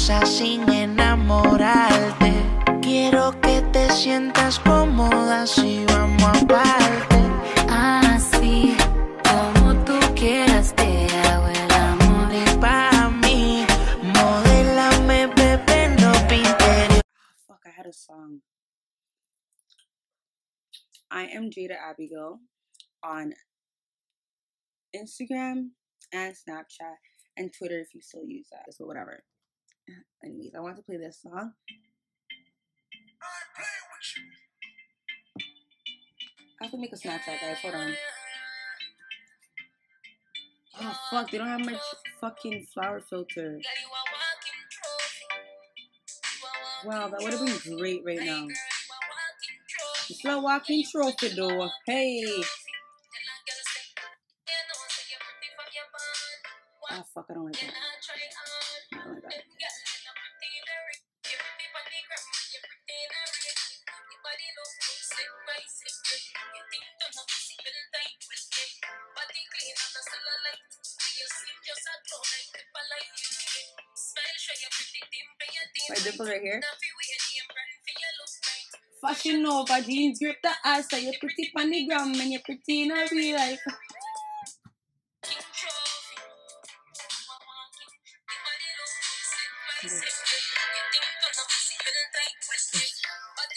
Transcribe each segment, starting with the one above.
cosas sin enamorarte. Quiero que te sientas cómoda si vamos aparte. Así como tú quieras te hago el amor. Y pa' mí, modélame, bebé, no Pinterest. Fuck, I had a song. I am Jada Abigail on Instagram and Snapchat and Twitter if you still use that. So whatever. Anyways, I want to play this song. I have to make a Snapchat, guys. Hold on. Oh fuck, they don't have my fucking flower filter. Wow, that would have been great right now. It's a walking trophy though. Hey. Oh fuck, I don't like that. I don't like that. My dimple right here. Fashion over jeans, grip the ass, so you're pretty on the gram and you're pretty in a real life.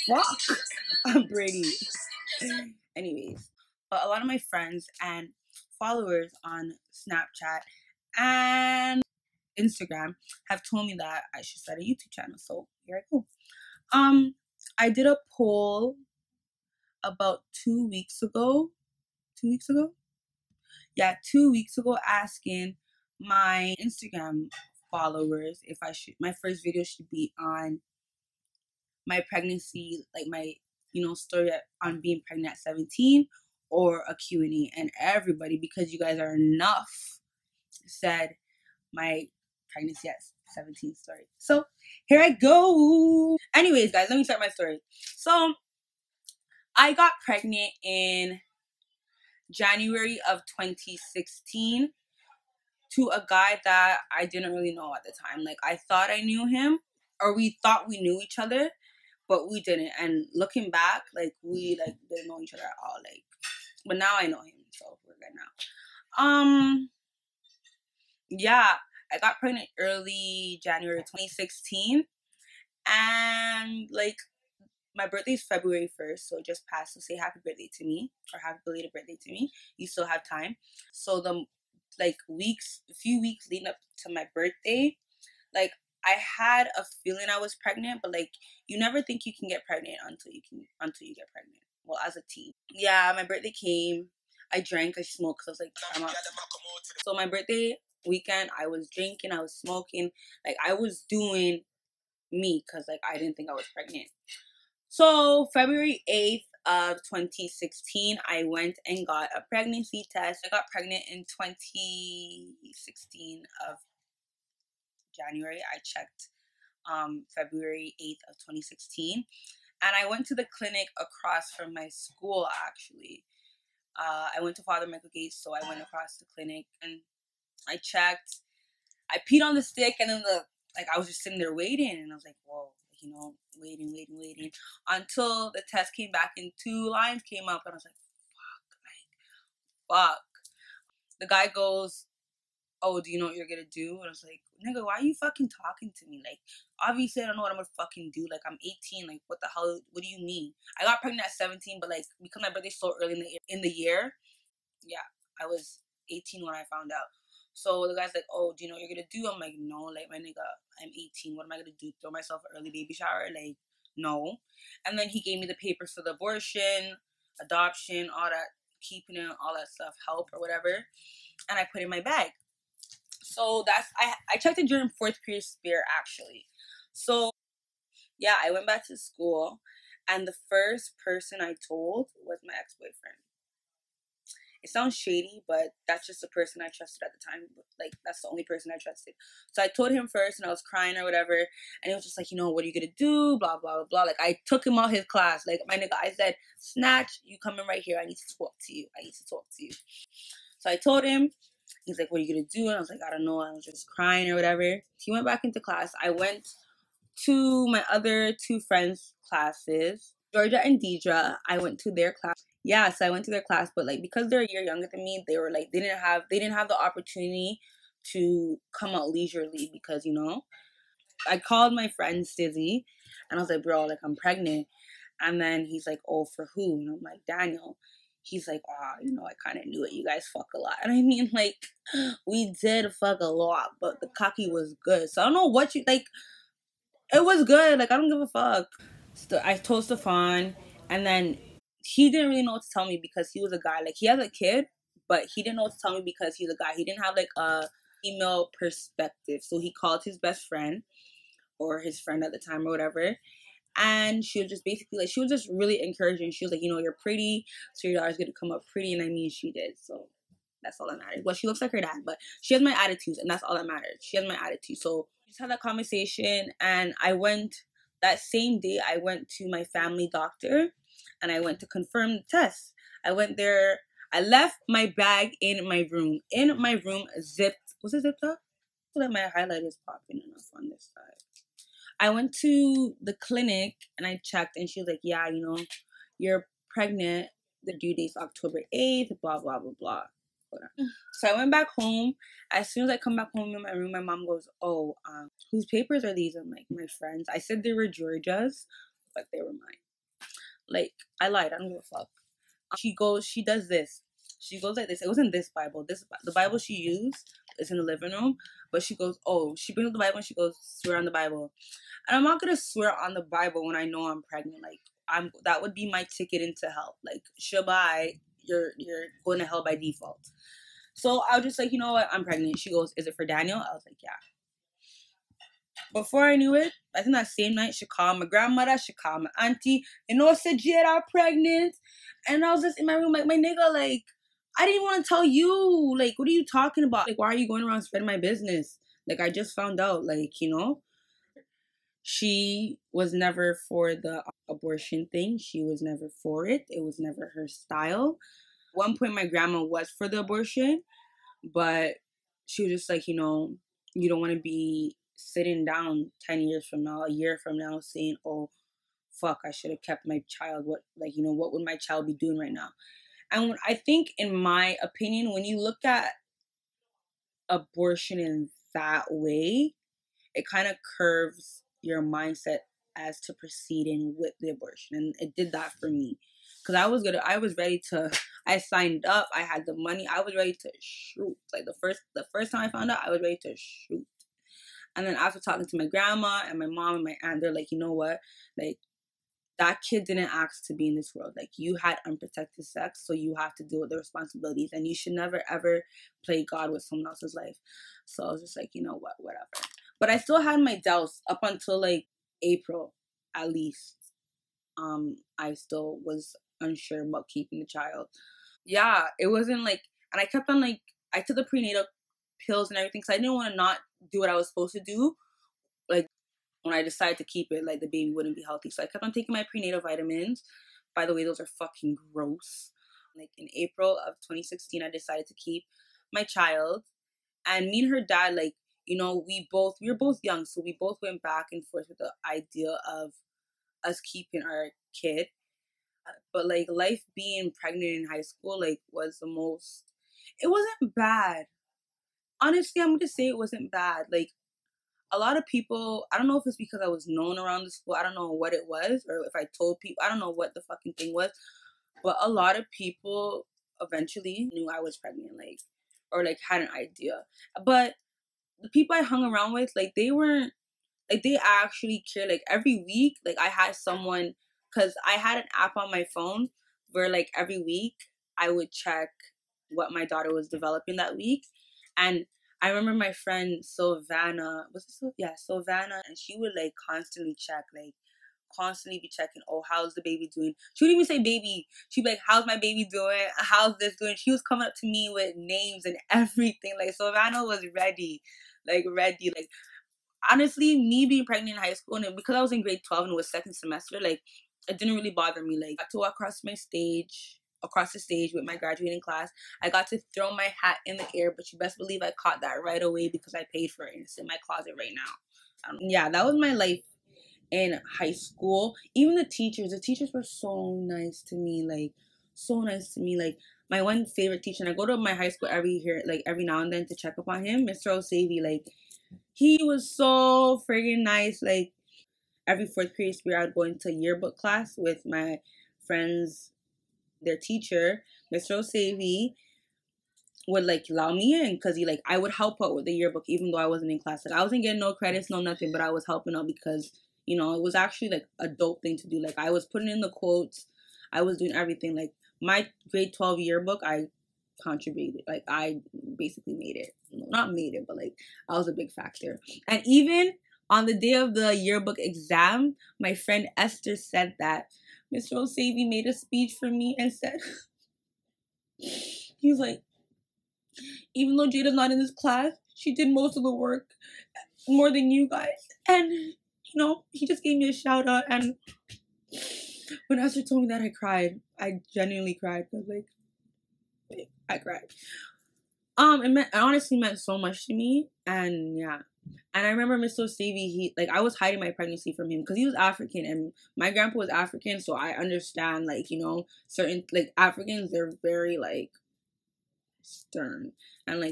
Fuck, I'm Brady. Anyways, but a lot of my friends and followers on Snapchat and Instagram have told me that I should start a YouTube channel. So here I go. I did a poll about 2 weeks ago. 2 weeks ago? Yeah, 2 weeks ago, asking my Instagram followers if I should, my first video should be on my pregnancy, like my, story on being pregnant at 17, or a Q&A. And everybody, because you guys are enough, said my pregnancy at 17 story. So here I go. Anyways, guys, let me start my story. So I got pregnant in January of 2016 to a guy that I didn't really know at the time. Like, I thought I knew him, or we thought we knew each other, but we didn't. And looking back, like, we didn't know each other at all. Like, but now I know him, so we're good now. Yeah, I got pregnant early January 2016, and like, my birthday is February 1st, so it just passed. So say happy birthday to me, or happy belated birthday to me. You still have time. So the a few weeks leading up to my birthday, like, I had a feeling I was pregnant, but like, you never think you can get pregnant until you get pregnant. Well, as a teen. Yeah, my birthday came. I drank, I smoked, because I was like, I'm up. So my birthday weekend, I was drinking, I was smoking, like, I was doing me, because like, I didn't think I was pregnant. So February 8th of 2016, I went and got a pregnancy test. I got pregnant in 2016 of January. I checked February 8th of 2016, and I went to the clinic across from my school. Actually, I went to Father Michael Gates, so I went across the clinic and I checked. I peed on the stick, and then I was just sitting there waiting, and I was like, whoa, waiting until the test came back and 2 lines came up, and I was like, fuck. The guy goes, oh, do you know what you're gonna do? And I was like, nigga, why are you fucking talking to me? Like, obviously I don't know what I'm gonna fucking do. Like, I'm 18. Like, what the hell? What do you mean? I got pregnant at 17, but like, because my birthday's so early in the year, yeah, I was 18 when I found out. So the guy's like, oh, do you know what you're gonna do? I'm like, no, like, my nigga, I'm 18. What am I gonna do? Throw myself an early baby shower? Like, no. And then he gave me the papers for the abortion, adoption, all that, keeping it, all that stuff, help or whatever. And I put it in my bag. So I checked it during 4th period spare, actually. So yeah, I went back to school, and the first person I told was my ex-boyfriend. It sounds shady, but that's just the person I trusted at the time. Like, that's the only person I trusted. So I told him first, and I was crying or whatever, and he was just like, what are you gonna do? Blah, blah, blah, blah. Like, I took him out his class. Like, my nigga, I said, Snatch, you come in right here. I need to talk to you. So I told him, He's like, what are you gonna do? And I was like, I don't know. I was just crying or whatever. He went back into class. I went to my other two friends' classes, Georgia and Deidre. I went to their class. Yeah, so I went to their class, but like because they're a year younger than me, they were like they didn't have the opportunity to come out leisurely because I called my friend Stizzy and I was like, bro, like I'm pregnant. And then he's like, oh, for who? And I'm like, Daniel. He's like, I kind of knew it. You guys fuck a lot. And I mean, like, we did fuck a lot, but the cocky was good. So I don't know what you, like, it was good. Like, I don't give a fuck. I told Stefan, and then he didn't really know what to tell me because he was a guy. Like, he has a kid, but he didn't know what to tell me because he's a guy. He didn't have, like, a female perspective. So he called his best friend, or his friend at the time or whatever. And she was just basically like, she was just really encouraging. She was like, you're pretty, so your daughter's gonna come up pretty. And I mean, she did. So that's all that matters. Well, she looks like her dad, but she has my attitudes, and that's all that matters. She has my attitude. So we just had that conversation, and that same day, I went to my family doctor, and I went to confirm the test. I went there. I left my bag in my room. Zipped. Was it zipped up? So that my highlight is popping enough on this side. I went to the clinic and I checked, and she was like, yeah, you're pregnant. The due date's October 8th, blah, blah, blah, blah. So I went back home. As soon as I come back home in my room, my mom goes, oh, whose papers are these? I'm like, my friends. I said they were Georgia's, but they were mine. Like, I lied. I don't give a fuck. She does this. She goes like this. It wasn't this Bible. The Bible she used is in the living room. But she goes, she brings up the Bible and she goes, swear on the Bible. And I'm not going to swear on the Bible when I know I'm pregnant. Like, that would be my ticket into hell. Like, Shabai, you're going to hell by default. So I was just like, you know what? I'm pregnant. She goes, is it for Daniel? I was like, yeah. Before I knew it, I think that same night, she called my grandmother, she called my auntie, said Jada pregnant. And I was just in my room like, my nigga, like, I didn't want to tell you. Like, what are you talking about? Like, why are you going around spreading my business? Like, I just found out, like, She was never for the abortion thing. She was never for it. It was never her style. At one point, my grandma was for the abortion, but she was just like, you don't want to be sitting down 10 years from now, a year from now, saying, oh, fuck, I should have kept my child. What would my child be doing right now? And I think, in my opinion, when you look at abortion in that way, it kind of curves your mindset as to proceeding with the abortion. And it did that for me. Because I signed up, I had the money, I was ready to shoot. Like, the first time I found out, I was ready to shoot. And then after talking to my grandma and my mom and my aunt, they're like, you know what? Like, that kid didn't ask to be in this world. Like, you had unprotected sex, so you have to deal with the responsibilities. And you should never, ever play God with someone else's life. So I was just like, you know what? Whatever. But I still had my doubts up until, like, April, at least. I still was unsure about keeping the child. Yeah, it wasn't like... And I kept on, like... I took the prenatal pills and everything because I didn't want to not do what I was supposed to do. Like, when I decided to keep it, like, the baby wouldn't be healthy. So I kept on taking my prenatal vitamins. By the way, those are fucking gross. Like, in April of 2016, I decided to keep my child. And me and her dad, like, we were both young, so we both went back and forth with the idea of us keeping our kid. But, like, life being pregnant in high school, like, was the most... It wasn't bad. Honestly, I'm going to say it wasn't bad. Like, a lot of people, I don't know if it's because I was known around the school, I don't know what it was, or if I told people, I don't know what the fucking thing was, but a lot of people eventually knew I was pregnant, like, or, like, had an idea. But the people I hung around with, like, they weren't, like, they actually cared. Like, every week, like, I had someone, because I had an app on my phone where, like, every week I would check what my daughter was developing that week. And I remember my friend Sylvana, Sylvana, and she would, like, constantly be checking, oh, how's the baby doing? She wouldn't even say baby. She'd be like, how's my baby doing? How's this doing? She was coming up to me with names and everything. Like, Sylvana was ready. Like, honestly, me being pregnant in high school, and because I was in grade 12 and it was second semester, like, it didn't really bother me. Like, I got to walk across my stage across the stage with my graduating class. I got to throw my hat in the air, but you best believe I caught that right away because I paid for it and it's in my closet right now. Yeah, that was my life in high school. Even the teachers were so nice to me, like so nice to me. Like my one favorite teacher, and I go to my high school every now and then to check up on him, Mr. Osavi. Like he was so friggin' nice. Like every fourth period year, I'd go into yearbook class with my friends. Their teacher, Mr. Osavi, would like allow me in because I would help out with the yearbook even though I wasn't in class. Like I wasn't getting no credits, no nothing, but I was helping out because it was actually like a dope thing to do. Like I was putting in the quotes, I was doing everything. Like my grade 12 yearbook, I contributed. Like I basically made it. Not made it, but like I was a big factor. And even on the day of the yearbook exam, my friend Esther said that Mr. Osavi made a speech for me and said, he was like, even though Jada's not in this class, she did most of the work more than you guys. And, he just gave me a shout out. And when Esther told me that, I cried. I genuinely cried because, I cried. It honestly meant so much to me. And, yeah. And I remember Mr. Osavi, I was hiding my pregnancy from him because he was African and my grandpa was African. So I understand, certain, Africans, they're very, stern. And,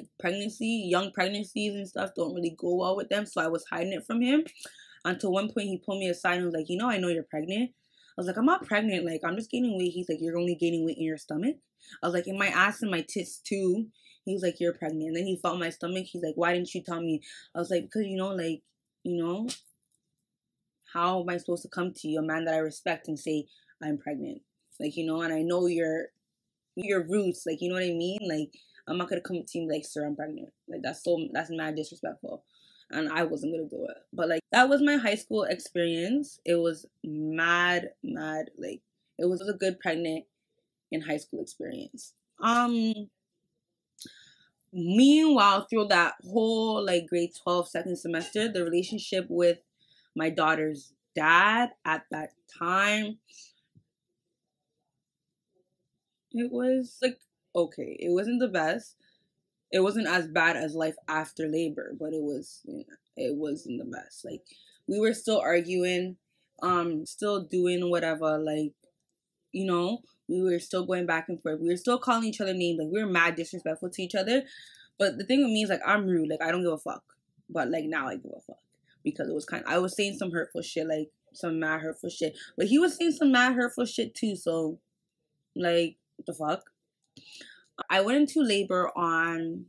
young pregnancies and stuff don't really go well with them. So I was hiding it from him until one point he pulled me aside and was like, I know you're pregnant. I was like, I'm not pregnant. I'm just gaining weight. He's like, you're only gaining weight in your stomach. I was like, in my ass and my tits too. He was like, you're pregnant. And then he felt my stomach. He's like, why didn't you tell me? I was like, because, how am I supposed to come to you, a man that I respect, and say I'm pregnant? And I know your roots. You know what I mean? I'm not going to come to you and be like, sir, I'm pregnant. That's mad disrespectful. And I wasn't going to do it. But, that was my high school experience. It was mad. It was a good pregnant in high school experience. Meanwhile, through that whole grade 12 second semester, the relationship with my daughter's dad at that time, it was okay. It wasn't the best. It wasn't as bad as life after labor, but it wasn't the best. We were still arguing, still doing whatever, we were still going back and forth. We were still calling each other names. We were mad disrespectful to each other. But the thing with me is, I'm rude. I don't give a fuck. But, now I give a fuck. Because it was I was saying some hurtful shit, some mad hurtful shit. But he was saying some mad hurtful shit, too. So, what the fuck? I went into labor on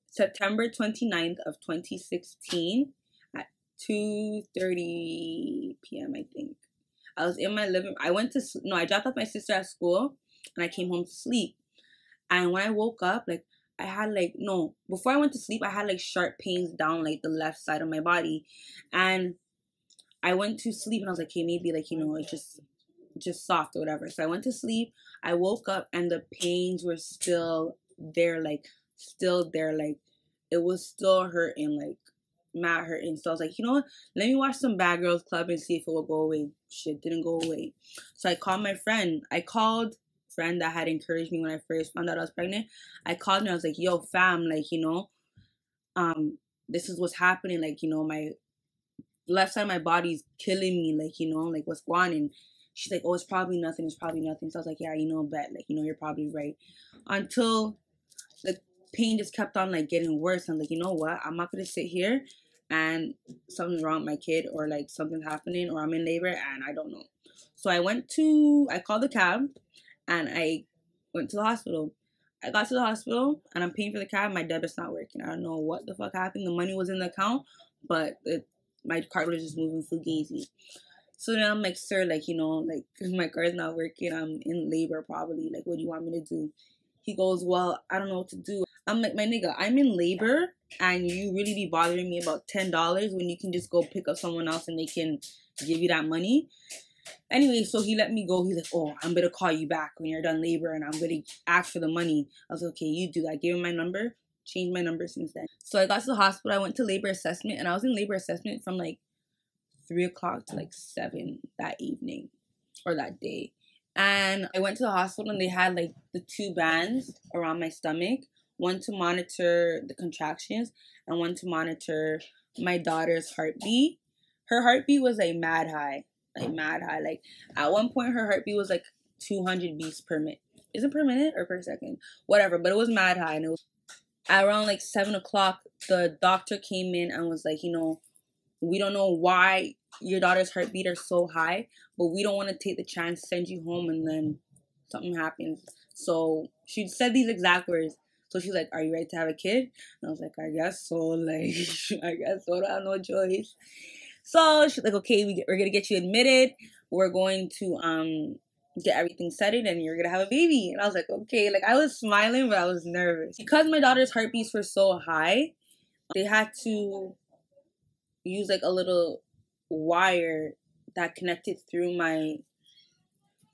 September 29th of 2016 at 2:30 p.m., I think. I was in my living. I dropped off my sister at school and I came home to sleep. And when I woke up, I had before I went to sleep, I had sharp pains down the left side of my body. And I went to sleep and I was like, okay, maybe it's just soft or whatever. So I went to sleep. I woke up and the pains were still there, still there. It was still hurting, mad hurting. So I was like, you know what? Let me watch some Bad Girls Club and see if it will go away. Shit didn't go away. So I called my friend. I called friend that had encouraged me when I first found out I was pregnant. I called her. I was like, yo, fam, this is what's happening. My left side of my body's killing me. What's going on? And she's like, oh, it's probably nothing. It's probably nothing. So I was like, yeah, bet. You're probably right. Until the pain just kept on getting worse. I'm like, you know what? I'm not gonna sit here and something's wrong with my kid or something's happening or I'm in labor and I don't know. So I called the cab and I went to the hospital. I got to the hospital and I'm paying for the cab. My debit's not working. I don't know what the fuck happened. The money was in the account, but my card was just moving fugazi. So then I'm like, sir, my card's not working. I'm in labor probably. What do you want me to do? He goes, well, I don't know what to do. I'm like, my nigga, I'm in labor and you really be bothering me about $10 when you can just go pick up someone else and they can give you that money. Anyway, so he let me go. He's like, oh, I'm going to call you back when you're done labor and I'm going to ask for the money. I was like, okay, you do that. I gave him my number. Changed my number since then. So I got to the hospital. I went to labor assessment and I was in labor assessment from 3 o'clock to 7 that evening. or that day. And I went to the hospital and they had like the 2 bands around my stomach, one to monitor the contractions and one to monitor my daughter's heartbeat. Her heartbeat was like mad high, like mad high. Like at one point her heartbeat was like 200 beats per minute. Is it per minute or per second? Whatever, but it was mad high. And it was around like 7 o'clock, the doctor came in and was like, you know, we don't know why your daughter's heartbeat are so high, but we don't want to take the chance, send you home, and then something happens. So she said these exact words. So she's like, are you ready to have a kid? And I was like, I guess so. Like, I guess so. I have no choice. So she's like, okay, we're going to get you admitted. We're going to get everything settled and you're going to have a baby. And I was like, okay. Like, I was smiling, but I was nervous. Because my daughter's heartbeats were so high, they had to use like a little wire that connected through my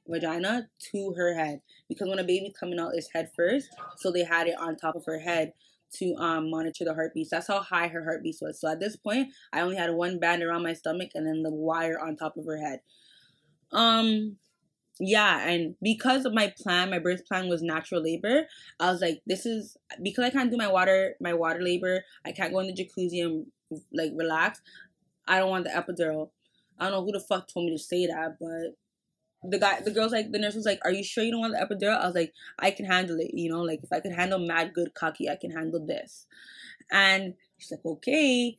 vagina to her head, because when a baby's coming out, it's head first, so they had it on top of her head to monitor the heartbeats. That's how high her heartbeats was. So at this point, I only had one band around my stomach and then the wire on top of her head. Yeah, and because of my plan, my birth plan was natural labor. I was like, this is because I can't do my water labor. I can't go in the jacuzzi and like relax. I don't want the epidural. I don't know who the fuck told me to say that, but the nurse was like, are you sure you don't want the epidural? I was like, I can handle it, you know, like if I could handle mad good cocky, I can handle this. And she's like, okay.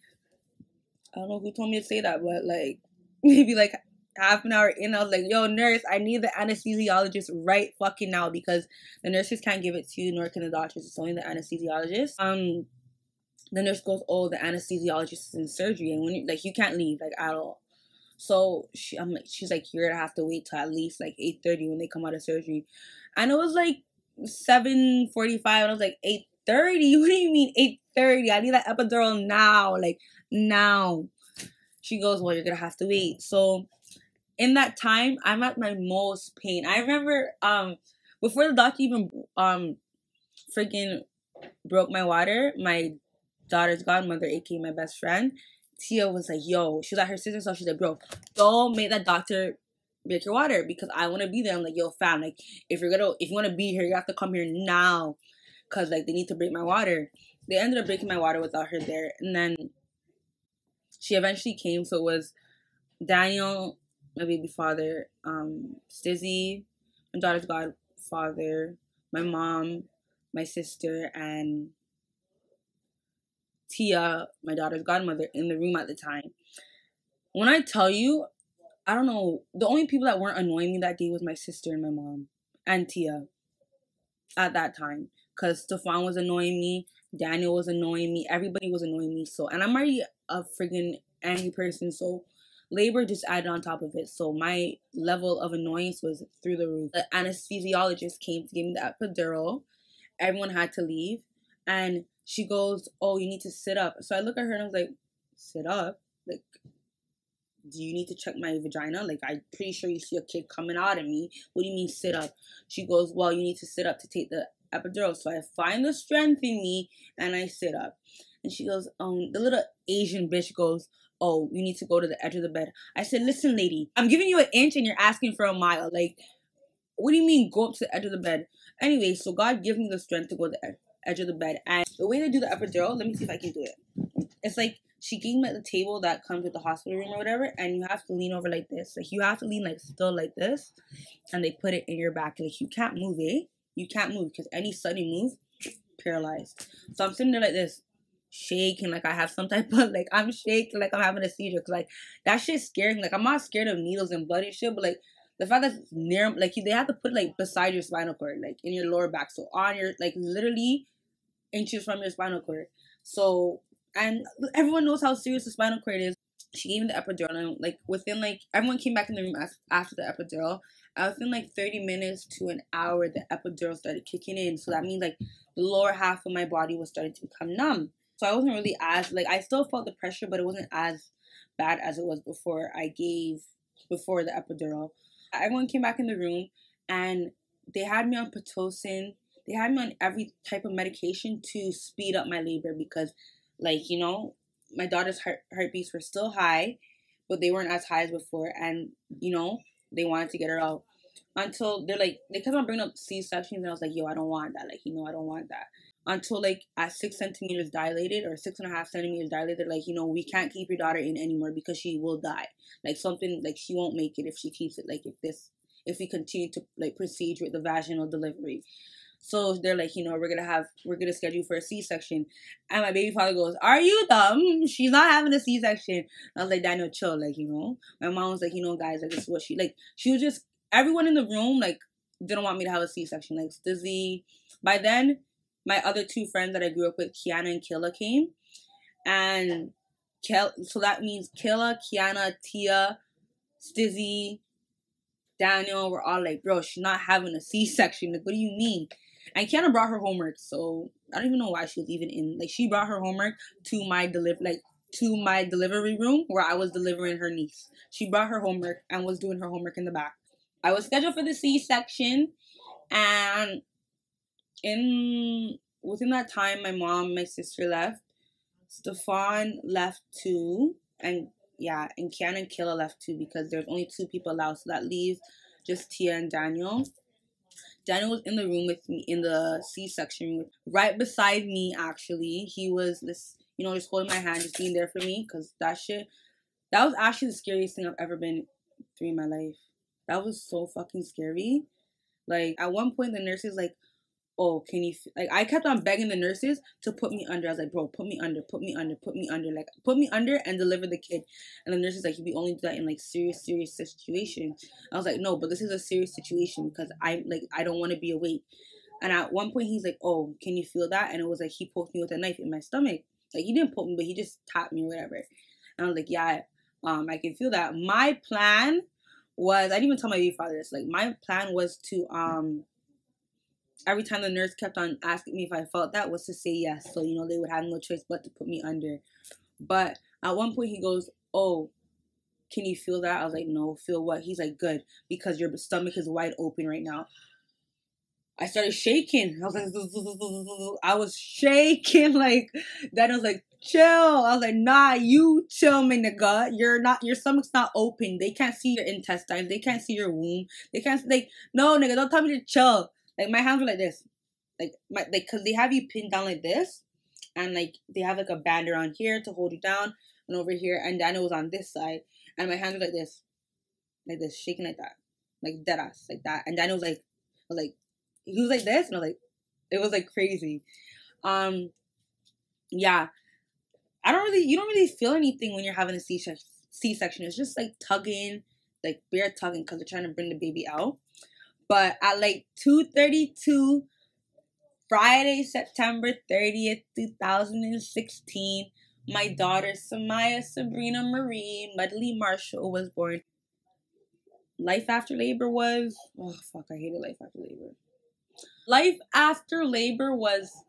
I don't know who told me to say that, but like maybe like half an hour in, I was like, yo, nurse, I need the anesthesiologist right fucking now, because the nurses can't give it to you, nor can the doctors. It's only the anesthesiologist. The nurse goes, oh, the anesthesiologist is in surgery, and when you can't leave like at all. So she's like, you're gonna have to wait till at least like 8:30 when they come out of surgery. And it was like 7:45, and I was like, 8:30? What do you mean 8:30? I need that epidural now, like now. She goes, well, you're gonna have to wait. So in that time, I'm at my most pain. I remember before the doctor even freaking broke my water, my daughter's godmother, aka my best friend, Tia, was like, yo, she was at her sister's house. She's like, bro, don't make that doctor break your water, because I want to be there. I'm like, yo, fam, like if you want to be here, you have to come here now, because like they need to break my water. They ended up breaking my water without her there, and then she eventually came. So it was Daniel, my baby father, Stizzy, my daughter's godfather, my mom, my sister, and Tia, my daughter's godmother, in the room at the time. When I tell you, I don't know, the only people that weren't annoying me that day was my sister and my mom and Tia at that time, because Stefan was annoying me, Daniel was annoying me, everybody was annoying me. So, and I'm already a friggin' angry person, so labor just added on top of it. So my level of annoyance was through the roof. The anesthesiologist came to give me the epidural. Everyone had to leave, and she goes, oh, you need to sit up. So I look at her and I was like, sit up? Like, do you need to check my vagina? Like, I'm pretty sure you see a kid coming out of me. What do you mean sit up? She goes, well, you need to sit up to take the epidural. So I find the strength in me and I sit up. And she goes, the little Asian bitch goes, oh, you need to go to the edge of the bed. I said, listen, lady, I'm giving you an inch and you're asking for a mile. Like, what do you mean go up to the edge of the bed? Anyway, so God gives me the strength to go to the edge of the bed. And the way they do the epidural, let me see if I can do it. It's like she gave me at the table that comes with the hospital room or whatever, and you have to lean over like this. Like, you have to lean like still like this, and they put it in your back. Like, you can't move, You can't move, because any sudden move, paralyzed. So I'm sitting there like this, shaking like I have some type of, like, I'm shaking like I'm having a seizure, because like that shit scared me. Like, I'm not scared of needles and blood and shit, but like the fact that it's near, like, they have to put it like beside your spinal cord, like in your lower back, so on your, like, literally inches from your spinal cord. So, and everyone knows how serious the spinal cord is. She gave me the epidural, and like within, like, everyone came back in the room after the epidural. Within like 30 minutes to an hour, the epidural started kicking in. So that means like the lower half of my body was starting to become numb. So I wasn't really as, like, I still felt the pressure, but it wasn't as bad as it was before the epidural. Everyone came back in the room, and they had me on Pitocin. They had me on every type of medication to speed up my labor, because, like, you know, my daughter's heartbeats were still high, but they weren't as high as before. And, you know, they wanted to get her out. Until they're like, they kept on bringing up C-sections, and I was like, yo, I don't want that. Like, you know, I don't want that. Until like at 6 centimeters dilated or 6.5 centimeters dilated, like, you know, we can't keep your daughter in anymore because she will die. Like something, like she won't make it if she keeps it. Like if we continue to like proceed with the vaginal delivery. So they're like, you know, we're gonna schedule for a C-section. And my baby father goes, are you dumb? She's not having a C-section. I was like, Daniel, chill. Like, you know, my mom was like, you know, guys, like this is what she was just, everyone in the room like didn't want me to have a C-section. Like Stizzy. By then, my other two friends that I grew up with, Kiana and Killa, came. And so that means Killa, Kiana, Tia, Stizzy, Daniel were all like, bro, she's not having a C-section. Like, what do you mean? And Kiana brought her homework, so I don't even know why she was even in. Like, she brought her homework to my delivery room where I was delivering her niece. She brought her homework and was doing her homework in the back. I was scheduled for the C-section, and within that time, my mom, my sister left. Stefan left too, and Kiana and Killa left too because there's only 2 people allowed, so that leaves just Tia and Daniel. Daniel was in the room with me in the C-section, right beside me. Actually, he was just holding my hand, just being there for me, because that was actually the scariest thing I've ever been through in my life. That was so fucking scary. Like, at one point, the nurse is like, oh, can you, like, I kept on begging the nurses to put me under. I was like, bro, put me under, like, put me under and deliver the kid. And the nurse is like, we only do that in, like, serious situations. I was like, no, but this is a serious situation because I don't want to be awake. And at one point, he's like, oh, can you feel that? And it was like, he poked me with a knife in my stomach. Like, he didn't poke me, but he just tapped me or whatever. And I was like, yeah, I can feel that. My plan was, I didn't even tell my baby father this, like, my plan was to, every time the nurse kept on asking me if I felt that, was to say yes. So, they would have no choice but to put me under. But at one point he goes, oh, can you feel that? I was like, no, feel what? He's like, good, because your stomach is wide open right now. I started shaking. I was shaking. Like, then I was like, chill. I was like, nah, you chill, my nigga. Your stomach's not open. They can't see your intestines. They can't see your womb. They can't, like, no, nigga, don't tell me to chill. Like, my hands were like this. Because they have you pinned down like this. And, like, they have, like, a band around here to hold you down. And over here. And Daniel was on this side. And my hands were like this. Like this, shaking like that. Like, dead ass. Like that. And Daniel was like, he was like this. And I was like, it was, like, crazy. Yeah. You don't really feel anything when you're having a C-section. It's just, like, tugging. Like, bare tugging because they're trying to bring the baby out. But at like 2:32, Friday, September 30th, 2016, my daughter, Samaya Sabrina Marie Medley Marshall, was born. Life after labor was, oh fuck, I hated life after labor. Life after labor was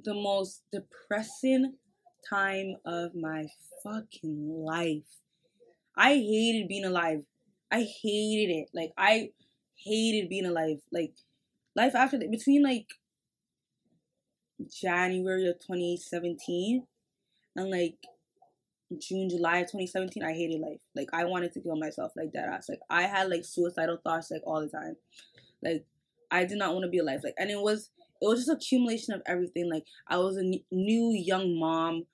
the most depressing time of my fucking life. I hated being alive. I hated it. Like, I hated being alive. Like, life after that, between like January of 2017 and like June, July of 2017, I hated life. Like, I wanted to kill myself, like, that ass. Like, I had like suicidal thoughts like all the time. Like, I did not want to be alive. Like, and it was just accumulation of everything. Like, I was a new young mom.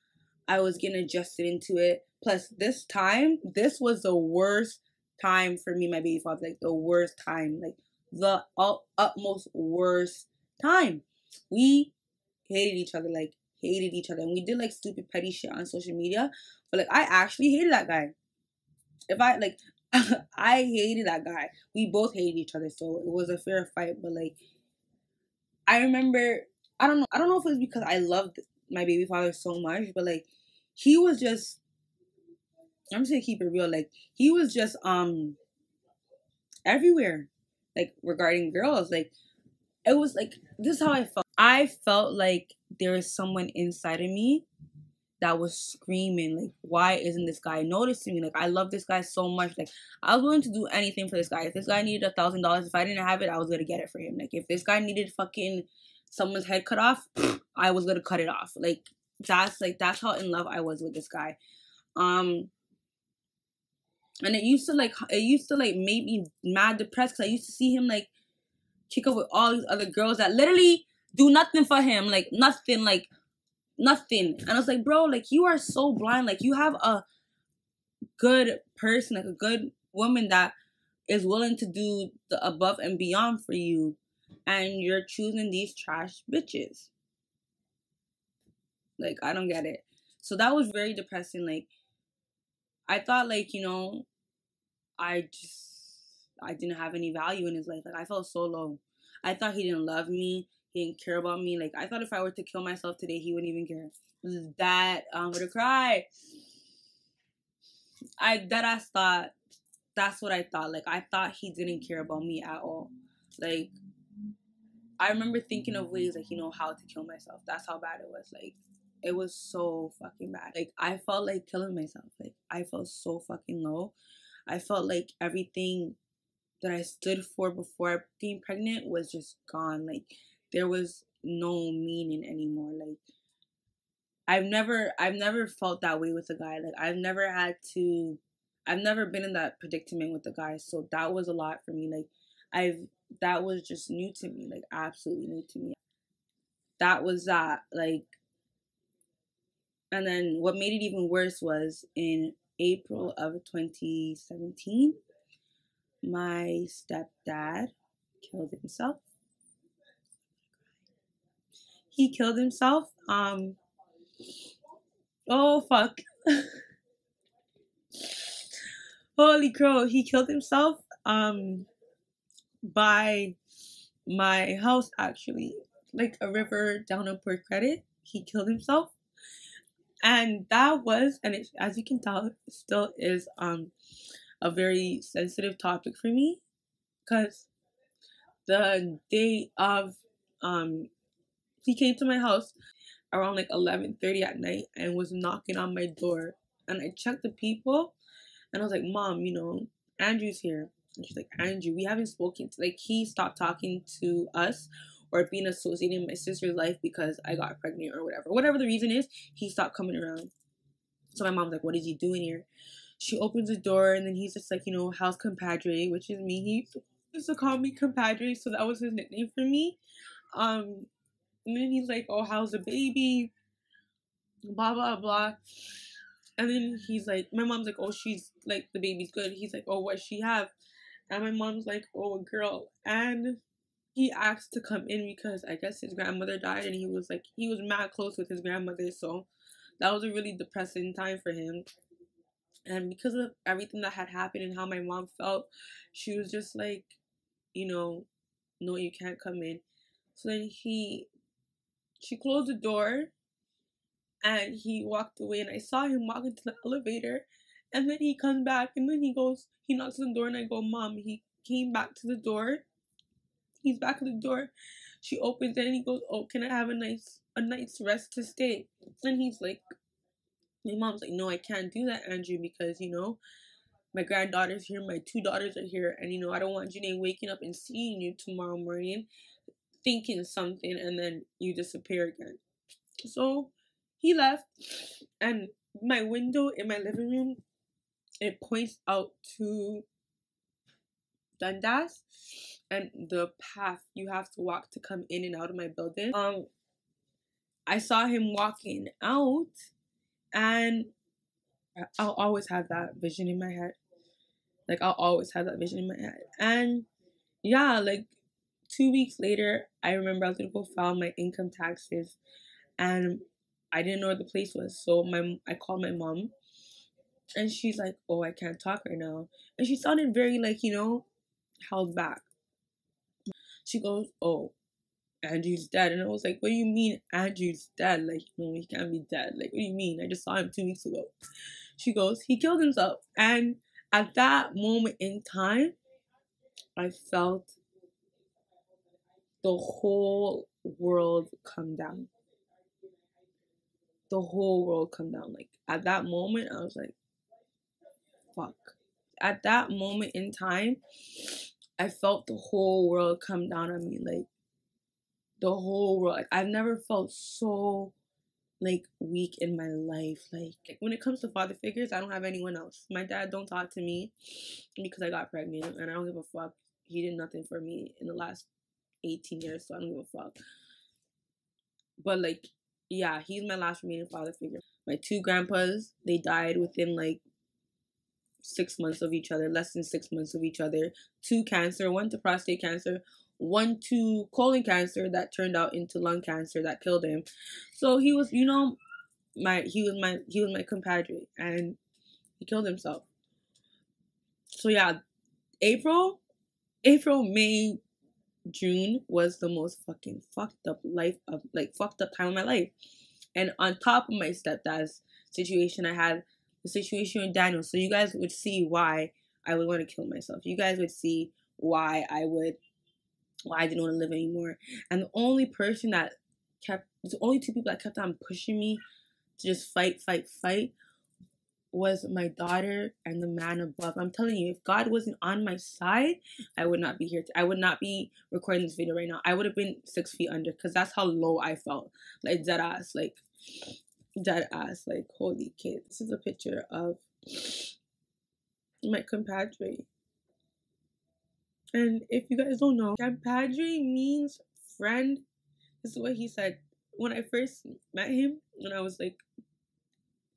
I was getting adjusted into it. Plus, this was the worst time for me, my baby father. Like, the worst time. Like, the utmost worst time. We hated each other. Like, hated each other. And we did, like, stupid petty shit on social media. But, like, I actually hated that guy. I hated that guy. We both hated each other. So, it was a fair fight. But, like, I remember, I don't know if it was because I loved my baby father so much. But, like, he was just, I'm just gonna keep it real. Like, he was just everywhere. Like, regarding girls. Like, it was like, this is how I felt. I felt like there was someone inside of me that was screaming, like, why isn't this guy noticing me? Like, I love this guy so much. Like, I was willing to do anything for this guy. If this guy needed $1,000, if I didn't have it, I was gonna get it for him. Like, if this guy needed fucking someone's head cut off, I was gonna cut it off. Like, that's how in love I was with this guy. And it used to like make me mad depressed because I used to see him like kick up with all these other girls that literally do nothing for him, like nothing. And I was like, bro, like you are so blind. Like you have a good person, like a good woman that is willing to do the above and beyond for you, and you're choosing these trash bitches. Like, I don't get it. So that was very depressing. Like, I thought, like, you know, I didn't have any value in his life. Like, I felt so low. I thought he didn't love me. He didn't care about me. Like, I thought if I were to kill myself today, he wouldn't even care. That, I'm gonna cry. I thought, that's what I thought. Like, I thought he didn't care about me at all. Like, I remember thinking of ways, like, you know, how to kill myself. That's how bad it was. Like, it was so fucking bad. Like, I felt like killing myself. Like, I felt so fucking low. I felt like everything that I stood for before being pregnant was just gone. Like, there was no meaning anymore. Like, I've never felt that way with a guy. Like, I've never been in that predicament with a guy. So that was a lot for me. Like, that was just new to me. Like, absolutely new to me. That was that. Like, and then what made it even worse was in April of 2017, my stepdad killed himself. He killed himself. Oh fuck. Holy crow, he killed himself by my house, actually. Like a river down on Port Credit. He killed himself. And that was, and it, as you can tell, it still is a very sensitive topic for me, because the day of he came to my house around like 11:30 at night and was knocking on my door, and I checked the people and I was like, Mom, you know, Andrew's here. And she's like, Andrew, we haven't spoken to, like, he stopped talking to us or being associated in my sister's life because I got pregnant or whatever the reason is, he stopped coming around. So my mom's like, what is he doing here? She opens the door and then he's just like, you know, how's compadre, which is me. He used to call me compadre, so that was his nickname for me. And then he's like, oh, how's the baby? Blah, blah, blah. And then he's like, my mom's like, oh, she's like, the baby's good. He's like, oh, what she have? And my mom's like, oh, a girl. And he asked to come in because I guess his grandmother died, and he was mad close with his grandmother. So that was a really depressing time for him. And because of everything that had happened and how my mom felt, she was just like, you know, no, you can't come in. So then she closed the door and he walked away, and I saw him walk into the elevator, and then he comes back, and then he knocks on the door, and I go, Mom, he came back to the door. He's back at the door. She opens it and he goes, oh, can I have a night's rest to stay? And he's like, my mom's like, no, I can't do that, Andrew, because, you know, my granddaughter's here, my 2 daughters are here, and, you know, I don't want Janae waking up and seeing you tomorrow morning thinking something and then you disappear again. So he left, and my window in my living room, it points out to Dundas and the path you have to walk to come in and out of my building. I saw him walking out, and I'll always have that vision in my head. Like, I'll always have that vision in my head. And yeah, like 2 weeks later, I remember I was gonna go file my income taxes, and I didn't know where the place was. So I called my mom, and she's like, oh, I can't talk right now. And she sounded very, like, you know, held back. She goes, oh, Andrew's dead. And I was like, what do you mean Andrew's dead? Like, no, he can't be dead. Like, what do you mean? I just saw him 2 weeks ago. She goes, he killed himself. And at that moment in time, I felt the whole world come down. The whole world come down. Like, at that moment, I was like, fuck. At that moment in time, I felt the whole world come down on me. Like, the whole world. Like, I've never felt so like week in my life. Like when it comes to father figures, I don't have anyone else. My dad don't talk to me because I got pregnant, and I don't give a fuck. He did nothing for me in the last 18 years, so I don't give a fuck. But like, yeah, he's my last remaining father figure. My two grandpas, they died within like 6 months of each other, less than 6 months of each other. 2 cancer, 1 to prostate cancer, 1 to colon cancer that turned out into lung cancer that killed him. So he was, you know, he was my compadre, and he killed himself. So yeah, April, May, June was the most fucking fucked up time of my life. And on top of my stepdad's situation, I had the situation with Daniel. So you guys would see why I would want to kill myself. You guys would see why I didn't want to live anymore. And the only two people that kept on pushing me to just fight was my daughter and the man above. I'm telling you, if God wasn't on my side, I would not be here. I would not be recording this video right now. I would have been 6 feet under, because that's how low I felt. Like dead ass. Like holy kid. This is a picture of my compadre. And if you guys don't know, compadre means friend. This is what he said when I first met him when I was like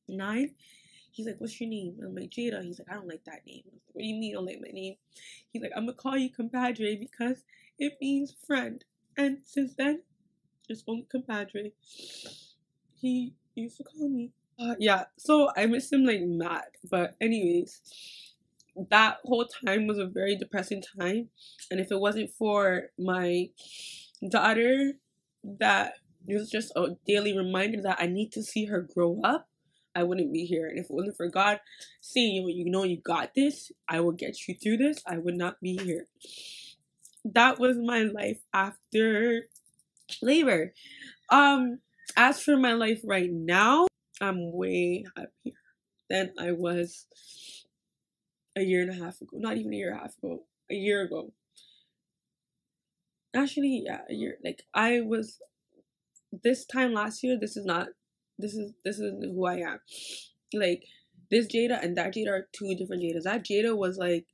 9. He's like, what's your name? I'm like, Jada. He's like, I don't like that name. Like, what do you mean you don't like my name? He's like, I'm going to call you compadre because it means friend. And since then, it's only compadre. He used to call me. Yeah, so I miss him like mad. But anyways, that whole time was a very depressing time. And if it wasn't for my daughter, that it was just a daily reminder that I need to see her grow up, I wouldn't be here. And if it wasn't for God saying, you know, you got this, I will get you through this, I would not be here. That was my life after labor. As for my life right now, I'm way happier than I was a year and a half ago. Not even a year and a half ago. A year ago. Actually, yeah, a year. Like, I was, this time last year, this is who I am. Like, this Jada and that Jada are 2 different Jadas. That Jada was like,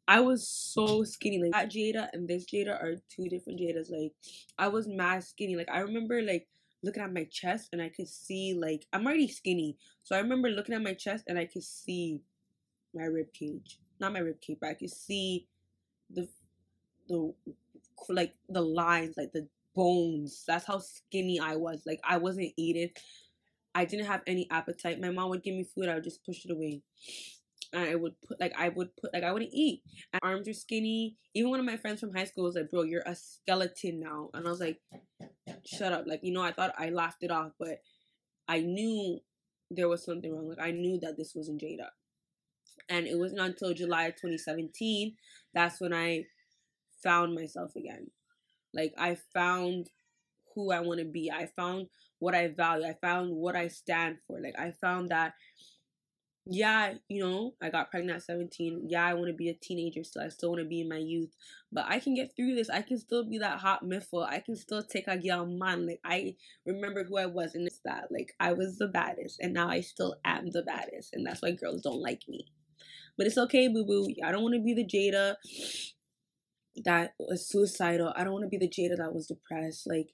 I was so skinny. Like, that Jada and this Jada are 2 different Jadas. Like, I was mad skinny. Like, I remember, like, looking at my chest and I could see, like, I'm already skinny. So I remember looking at my chest and I could see my rib cage. Not my rib cage, but I could see the lines, like the bones. That's how skinny I was. Like, I wasn't eating. I didn't have any appetite. My mom would give me food, I would just push it away. And I wouldn't eat. And my arms were skinny. Even one of my friends from high school was like, bro, you're a skeleton now. And I was like, shut up. Like, you know, I thought I laughed it off, but I knew there was something wrong. Like, I knew that this wasn't Jada. And it wasn't until July 2017, that's when I found myself again. Like, I found who I want to be. I found what I value. I found what I stand for. Like, I found that, yeah, you know, I got pregnant at 17. Yeah, I want to be a teenager still. I still want to be in my youth. But I can get through this. I can still be that hot miffle. I can still take a girl man. Like, I remember who I was, and it's that. Like, I was the baddest. And now I still am the baddest. And that's why girls don't like me. But it's okay, boo-boo. I don't want to be the Jada that was suicidal. I don't want to be the Jada that was depressed. Like,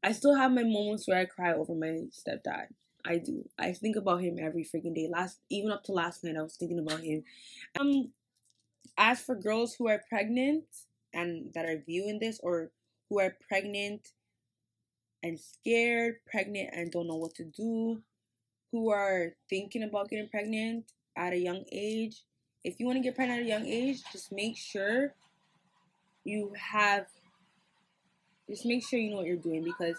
I still have my moments where I cry over my stepdad. I do. I think about him every freaking day. Even up to last night, I was thinking about him. As for girls who are pregnant and that are viewing this, or who are pregnant and scared, pregnant and don't know what to do, who are thinking about getting pregnant at a young age, if you want to get pregnant at a young age, just make sure you know what you're doing, because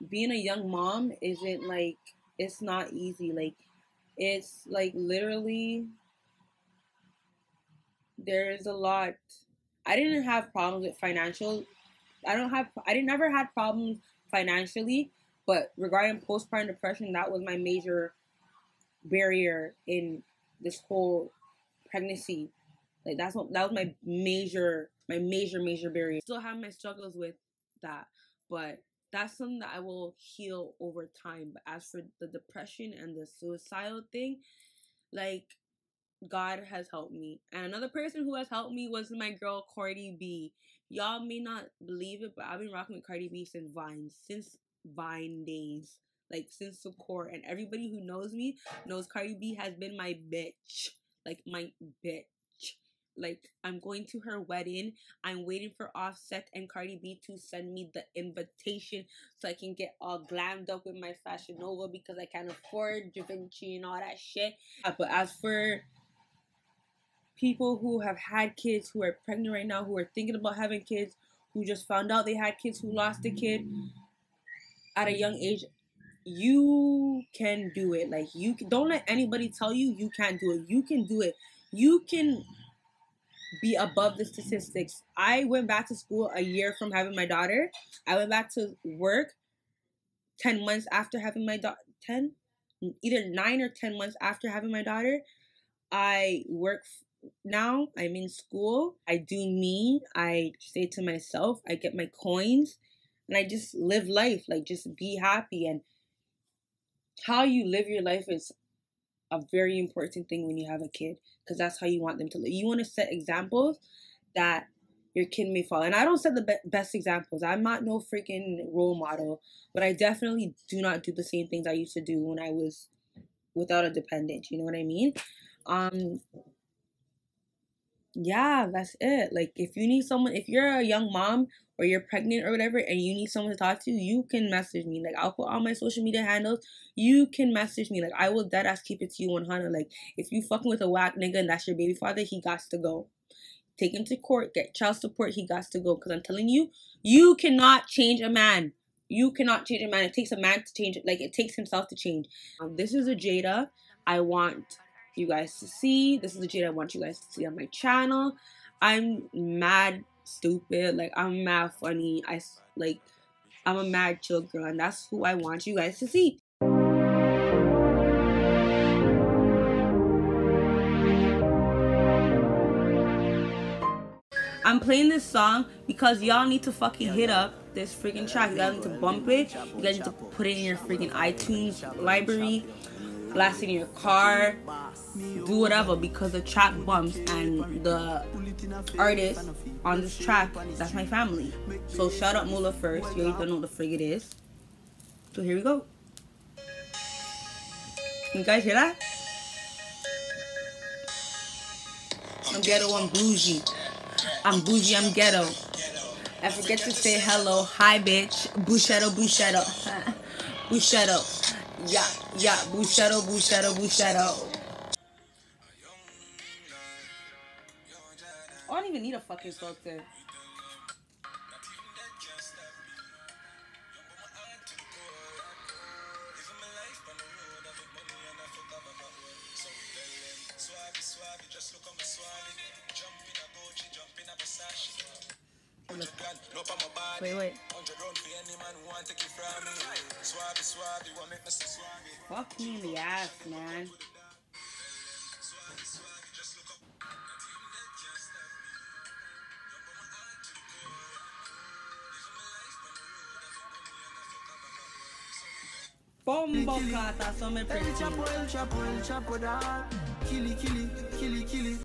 being a young mom isn't like, it's not easy. Like, it's like literally, there's a lot. I didn't have problems with financial. Never had problems financially, but regarding postpartum depression, that was my major barrier in this whole pregnancy. Like, that was my major barrier. Still have my struggles with that, but that's something that I will heal over time. But as for the depression and the suicidal thing, like, God has helped me. And another person who has helped me was my girl Cardi B. Y'all may not believe it, but I've been rocking with Cardi B since Vine days. Like, since support. And everybody who knows me knows Cardi B has been my bitch. Like, my bitch. Like, I'm going to her wedding. I'm waiting for Offset and Cardi B to send me the invitation so I can get all glammed up with my Fashion Nova because I can't afford Givenchy and all that shit. But as for people who have had kids, who are pregnant right now, who are thinking about having kids, who just found out they had kids, who lost a kid at a young age, you can do it. Like, you can, don't let anybody tell you you can't do it. You can do it. You can be above the statistics. I went back to school a year from having my daughter. I went back to work 10 months after having my daughter. Either 9 or 10 months after having my daughter. I work now. I'm in school. I do me. I stay to myself. I get my coins. And I just live life. Like, just be happy. And how you live your life is a very important thing when you have a kid, because that's how you want them to live. You want to set examples that your kid may follow. And I don't set the best examples. I'm not no freaking role model, but I definitely do not do the same things I used to do when I was without a dependent. You know what I mean? Yeah, that's it. Like, if you need someone, if you're a young mom or you're pregnant or whatever and you need someone to talk to, you can message me. Like, I'll put all my social media handles. You can message me. Like, I will deadass keep it to you 100. Like, if you fucking with a whack nigga and that's your baby father, he gots to go. Take him to court, get child support, he gots to go. Because I'm telling you, you cannot change a man. You cannot change a man. It takes a man to change it. Like, it takes himself to change. This is a Jada I want you guys to see. This is the Jada I want you guys to see on my channel. I'm mad stupid. Like, I'm mad funny. I'm a mad chill girl, and that's who I want you guys to see. I'm playing this song because y'all need to fucking hit up this freaking track. You guys need to bump it. You guys need to put it in your freaking iTunes library, blast it in your car, do whatever, because the track bumps and the artist on this track, that's my family. So shout out Mula first. You already don't know what the frig it is. So here we go. You guys hear that? I'm ghetto, I'm bougie. I'm bougie, I'm ghetto. I forget to say hello. Hi, bitch. Bushetto, Bushetto. Bushetto. Yeah, yeah. Bushetto, Bushetto, Bushetto. I don't even need a fucking filter. Wait. Fuck me in the ass, man. Bombo cata, so me pretty.